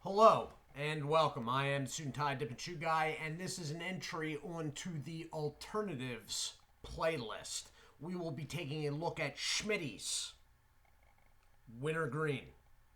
Hello and welcome. I am Suit&Tie, Dip&ChewGuy, and this is an entry onto the alternatives playlist. We will be taking a look at Schmitty's Wintergreen.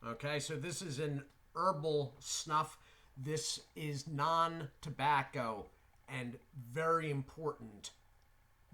Okay, so this is an herbal snuff. This is non-tobacco and very important,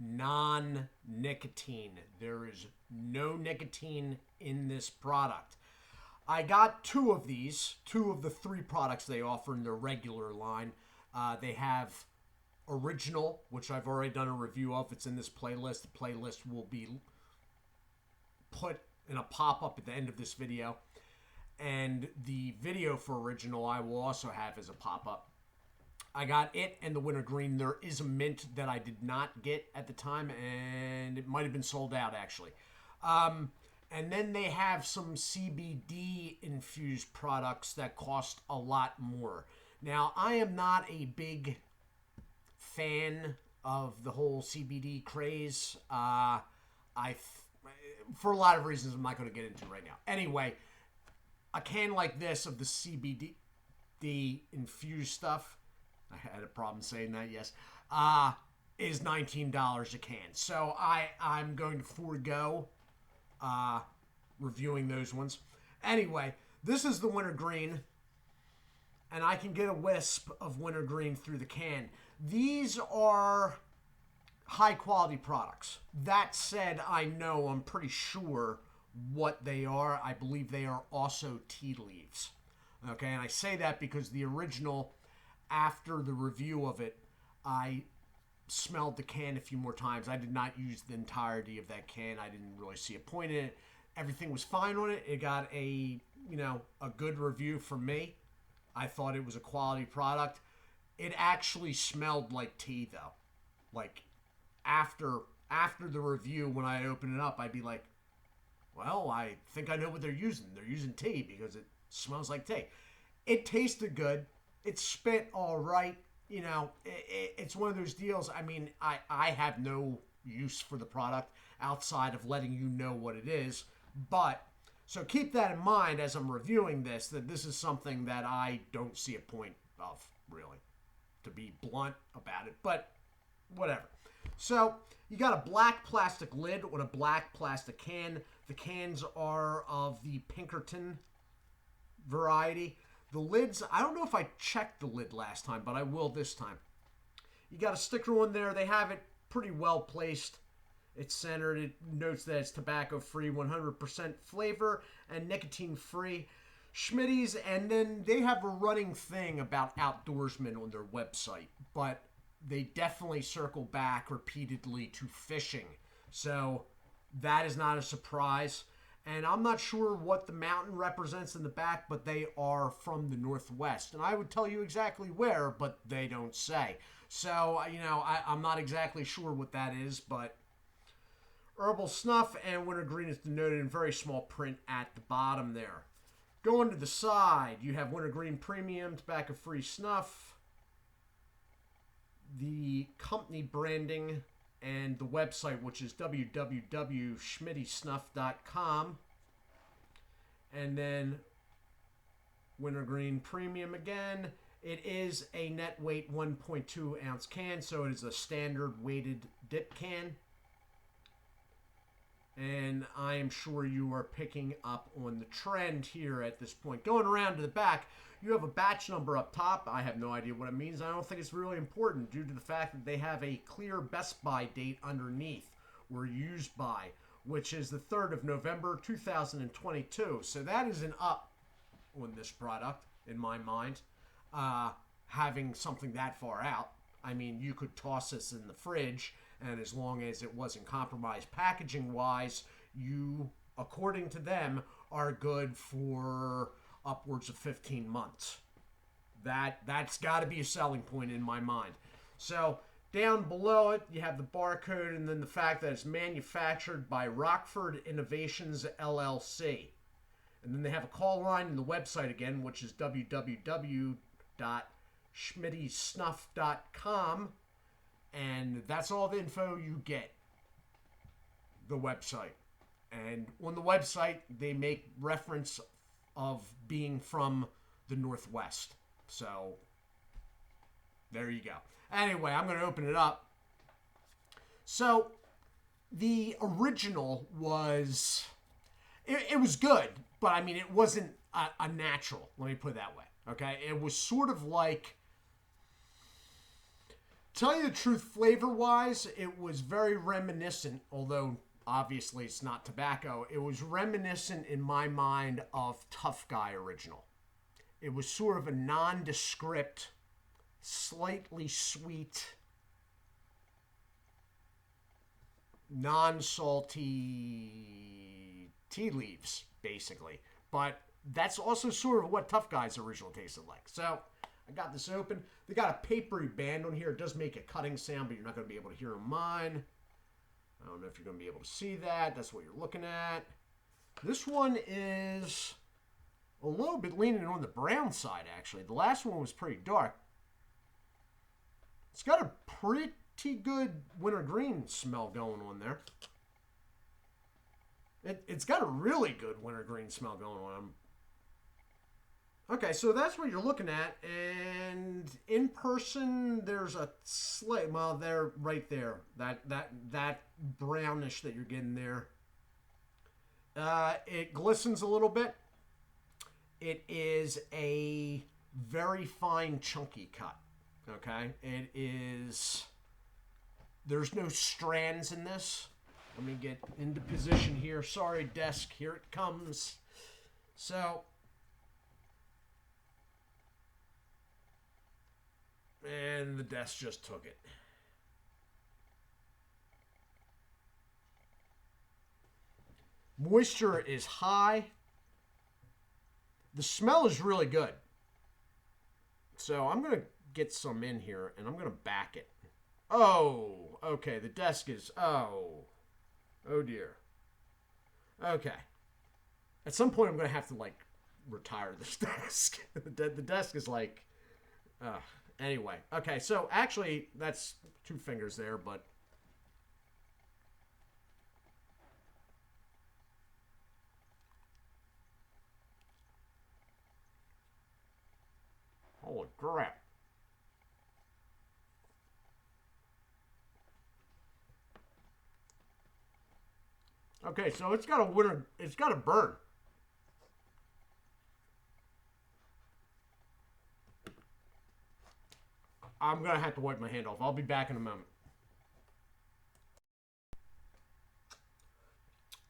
non-nicotine. There is no nicotine in this product. I got two of these, two of the three products they offer in their regular line. They have Original, which I've already done a review of. It's in this playlist. The playlist will be put in a pop-up at the end of this video. And the video for Original I will also have as a pop-up. I got it and the Wintergreen. There is a mint that I did not get at the time, and it might have been sold out, actually. And then they have some CBD infused products that cost a lot more. Now, I am not a big fan of the whole CBD craze. For a lot of reasons I'm not going to get into right now. Anyway, a can like this of the CBD infused stuff, I had a problem saying that, yes, is $19 a can. So I'm going to forego reviewing those ones. Anyway, this is the Wintergreen, and I can get a wisp of Wintergreen through the can. These are high quality products. That said, I'm pretty sure what they are. I believe they are also tea leaves. Okay, and I say that because the Original, after the review of it, I smelled the can a few more times. I did not use the entirety of that can. I didn't really see a point in it. Everything was fine on it. It got a good review from me. I thought it was a quality product. It actually smelled like tea, though. Like, after the review, when I open it up, I'd be like, well, I think I know what they're using. They're using tea because it smells like tea. It tasted good. It spit all right. It's one of those deals. I mean, I have no use for the product outside of letting you know what it is. But, so keep that in mind as I'm reviewing this, that this is something that I don't see a point of, really, to be blunt about it. But, whatever. So, you got a black plastic lid on a black plastic can. The cans are of the Pinkerton variety. The lids, I don't know if I checked the lid last time, but I will this time. You got a sticker on there. They have it pretty well placed. It's centered. It notes that it's tobacco-free, 100% flavor, and nicotine-free. Schmitty's, and then they have a running thing about outdoorsmen on their website, but they definitely circle back repeatedly to fishing. So that is not a surprise. And I'm not sure what the mountain represents in the back, but they are from the Northwest. And I would tell you exactly where, but they don't say. So, I'm not exactly sure what that is, but herbal snuff and Wintergreen is denoted in very small print at the bottom there. Going to the side, you have Wintergreen Premium Tobacco-Free Snuff, the company branding, and the website, which is www.schmittysnuff.com. And then Wintergreen Premium again. It is a net weight 1.2 ounce can, so it is a standard weighted dip can. And I am sure you are picking up on the trend here at this point. Going around to the back, you have a batch number up top. I have no idea what it means. I don't think it's really important due to the fact that they have a clear best buy date underneath, or used by, which is the 3rd of November, 2022. So that is an up on this product, in my mind, having something that far out. I mean, you could toss this in the fridge, and as long as it wasn't compromised packaging-wise, you, according to them, are good for upwards of 15 months. That's got to be a selling point in my mind. So, down below it, you have the barcode and then the fact that it's manufactured by Rockford Innovations, LLC. And then they have a call line in the website again, which is www.schmittysnuff.com. And that's all the info you get. The website. And on the website, they make reference of being from the Northwest. So there you go. Anyway, I'm going to open it up. So the original was, it was good, but I mean, it wasn't a natural. Let me put it that way. Okay. It was sort of like, tell you the truth, flavor wise, it was very reminiscent, although obviously it's not tobacco. It was reminiscent in my mind of Tough Guy original. It was sort of a nondescript, slightly sweet, non-salty tea leaves, basically. But that's also sort of what Tough Guy's original tasted like. So I got this open. They got a papery band on here. It does make a cutting sound, but you're not going to be able to hear mine. I don't know if you're going to be able to see that. That's what you're looking at. This one is a little bit leaning on the brown side, actually. The last one was pretty dark. It's got a pretty good wintergreen smell going on there. It's got a really good wintergreen smell going on. Okay, so that's what you're looking at, and in person, there's a slight, well, there, right there, that brownish that you're getting there. It glistens a little bit. It is a very fine, chunky cut. Okay, it is. There's no strands in this. Let me get into position here. Sorry, desk. Here it comes. So. And the desk just took it. Moisture is high. The smell is really good. So I'm going to get some in here and I'm going to back it. Oh, okay. The desk is, oh dear. Okay. At some point I'm going to have to like retire this desk. The desk is like, anyway, okay, so actually, that's 2 fingers there, but... Holy crap. Okay, so it's got a burn. I'm going to have to wipe my hand off. I'll be back in a moment.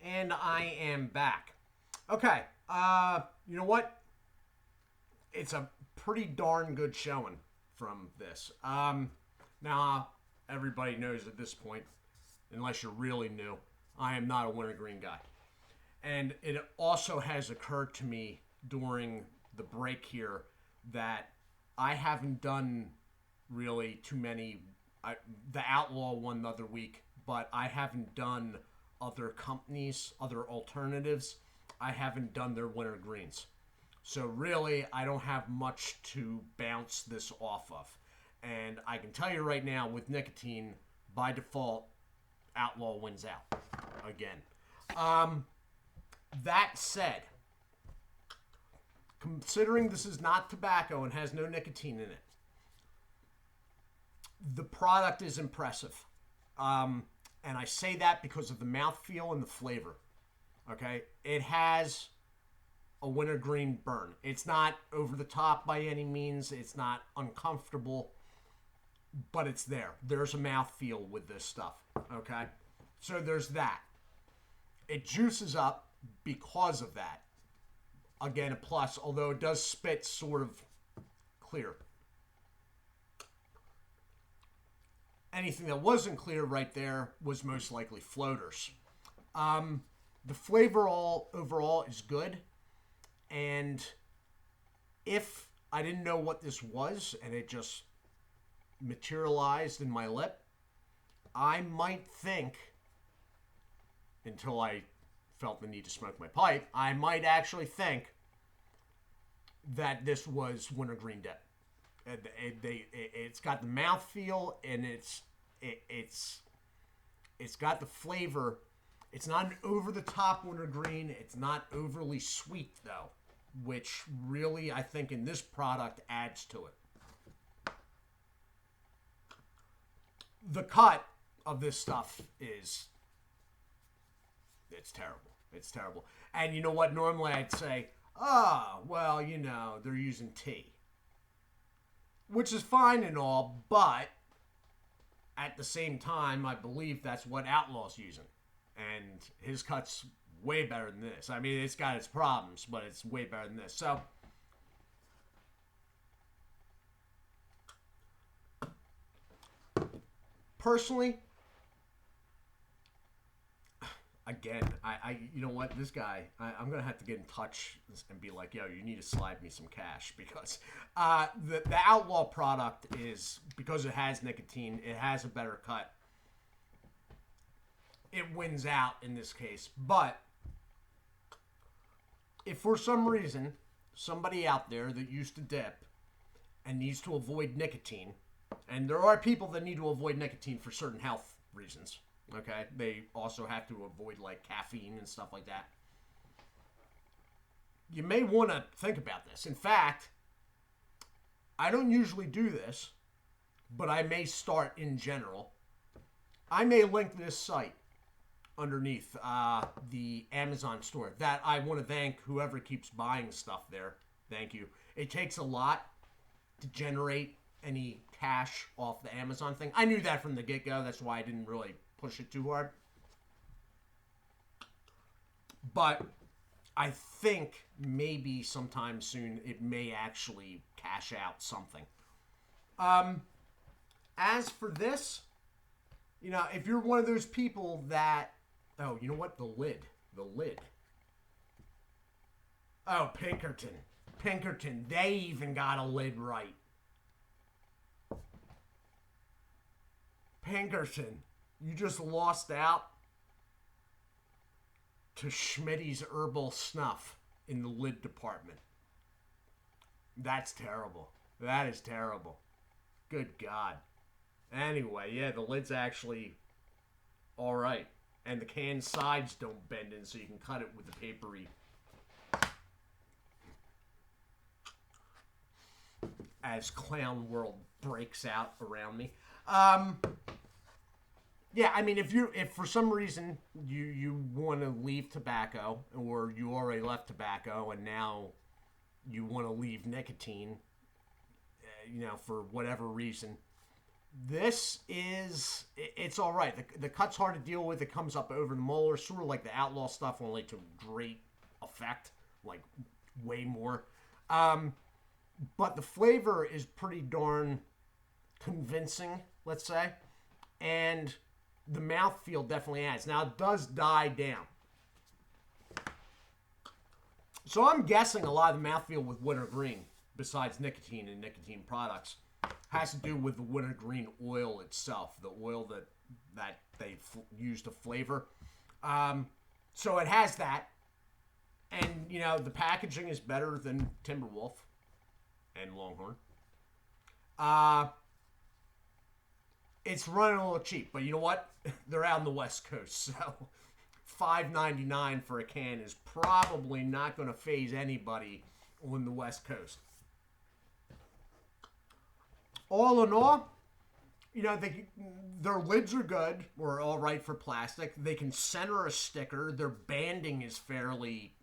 And I am back. Okay. You know what? It's a pretty darn good showing from this. Now, everybody knows at this point, unless you're really new, I am not a wintergreen guy. And it also has occurred to me during the break here that I haven't done really too many. The Outlaw one the other week, but I haven't done other companies, other alternatives. I haven't done their wintergreens. So really, I don't have much to bounce this off of. And I can tell you right now, with Nicotine, by default, Outlaw wins out again. That said, considering this is not tobacco and has no nicotine in it, the product is impressive. And I say that because of the mouthfeel and the flavor. Okay? It has a wintergreen burn. It's not over the top by any means. It's not uncomfortable, but it's there. There's a mouthfeel with this stuff. Okay? So there's that. It juices up because of that. Again, a plus, although it does spit sort of clear. Anything that wasn't clear right there was most likely floaters. The flavor overall is good. And if I didn't know what this was and it just materialized in my lip, I might think, until I felt the need to smoke my pipe, I might actually think that this was wintergreen dip. It's got the mouthfeel and it's got the flavor. It's not an over-the-top wintergreen. It's not overly sweet, though. which really, I think, in this product adds to it. The cut of this stuff is, it's terrible. It's terrible. And you know what? Normally I'd say, oh, well, you know, they're using tea. Which is fine and all, but at the same time, I believe that's what Outlaw's using. And his cut's way better than this. I mean, it's got its problems, but it's way better than this. So, personally, again, you know what, this guy, I'm gonna have to get in touch and be like, yo, you need to slide me some cash, because the Outlaw product is, because it has nicotine, it has a better cut. It wins out in this case. But if for some reason somebody out there that used to dip and needs to avoid nicotine, and there are people that need to avoid nicotine for certain health reasons, okay? They also have to avoid, like, caffeine and stuff like that. You may want to think about this. In fact, I don't usually do this, but I may start in general. I may link this site underneath the Amazon store. That I want to thank whoever keeps buying stuff there. Thank you. It takes a lot to generate any cash off the Amazon thing. I knew that from the get-go. That's why I didn't really push it too hard. But I think maybe sometime soon it may actually cash out something. As for this, you know, if you're one of those people that, oh, you know what? The lid. Oh, Pinkerton. They even got a lid right. Pinkerton, you just lost out to Schmitty's Herbal Snuff in the lid department. That's terrible. That is terrible. Good God. Anyway, yeah, the lid's actually all right. And the can sides don't bend in, so you can cut it with the papery. As Clown World breaks out around me. Yeah, I mean, if for some reason you want to leave tobacco, or you already left tobacco and now you want to leave nicotine, you know, for whatever reason, this is, it's all right. The cut's hard to deal with. It comes up over the molar, sort of like the Outlaw stuff, only to great effect, like way more. But the flavor is pretty darn convincing, let's say, and the mouthfeel definitely adds. Now, it does die down. So I'm guessing a lot of the mouthfeel with wintergreen, besides nicotine and nicotine products, has to do with the wintergreen oil itself, the oil that they use to flavor. So it has that. And, you know, the packaging is better than Timberwolf and Longhorn. It's running a little cheap, but you know what? They're out on the West Coast, so $5.99 for a can is probably not going to faze anybody on the West Coast. All in all, you know, their lids are good, or all right for plastic. They can center a sticker. Their banding is fairly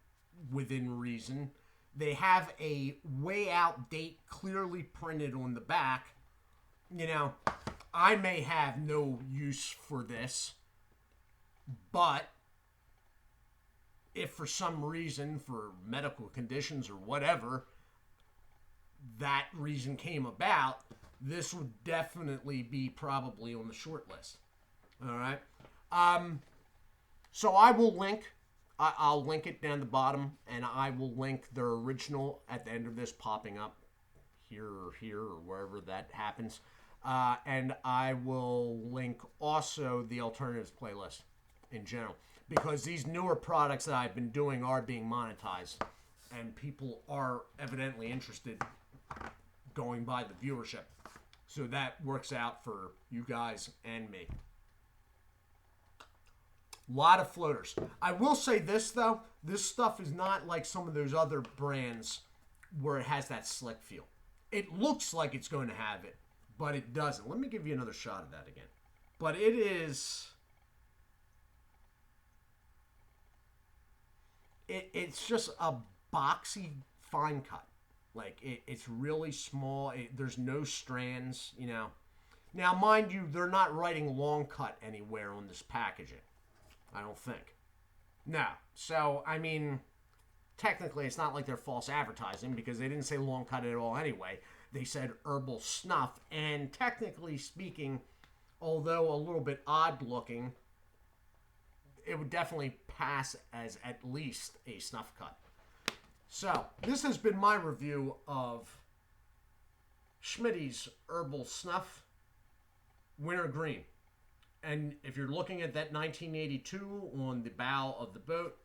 within reason. They have a way out date clearly printed on the back. You know, I may have no use for this, but if for some reason, for medical conditions or whatever, that reason came about, this would definitely be probably on the short list. All right. So I will link. I'll link it down the bottom, and I will link their original at the end of this, popping up here or wherever that happens. And I will link also the alternatives playlist in general, because these newer products that I've been doing are being monetized, and people are evidently interested, going by the viewership. So that works out for you guys and me. A lot of floaters. I will say this, though. This stuff is not like some of those other brands where it has that slick feel. It looks like it's going to have it, but it doesn't. Let me give you another shot of that again. But it is... It's just a boxy fine cut. Like, it's really small. There's no strands, you know. Now, mind you, they're not writing long cut anywhere on this packaging. I don't think. No. So, I mean, technically, it's not like they're false advertising because they didn't say long cut at all anyway. They said herbal snuff. And technically speaking, although a little bit odd looking, it would definitely pass as at least a snuff cut. So, this has been my review of Schmitty's Herbal Snuff Winter Green. And if you're looking at that 1982 on the bow of the boat,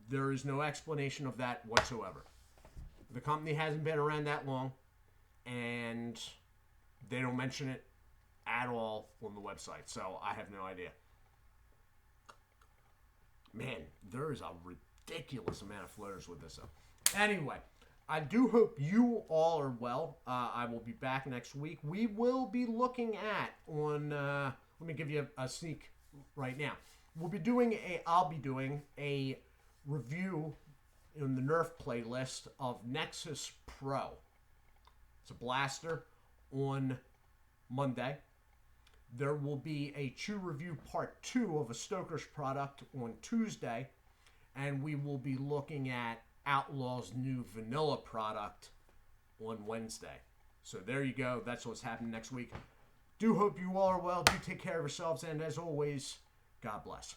there is no explanation of that whatsoever. The company hasn't been around that long, and they don't mention it at all on the website, so I have no idea. Man, there is a ridiculous amount of floaters with this. Anyway, I do hope you all are well. I will be back next week. We will be looking at let me give you a sneak right now. I'll be doing a review in the Nerf playlist of Nexus Pro. It's a blaster on Monday. There will be a Chew Review Part 2 of a Stoker's product on Tuesday. And we will be looking at Outlaw's new vanilla product on Wednesday. So there you go. That's what's happening next week. Do hope you all are well. Do take care of yourselves. And as always, God bless.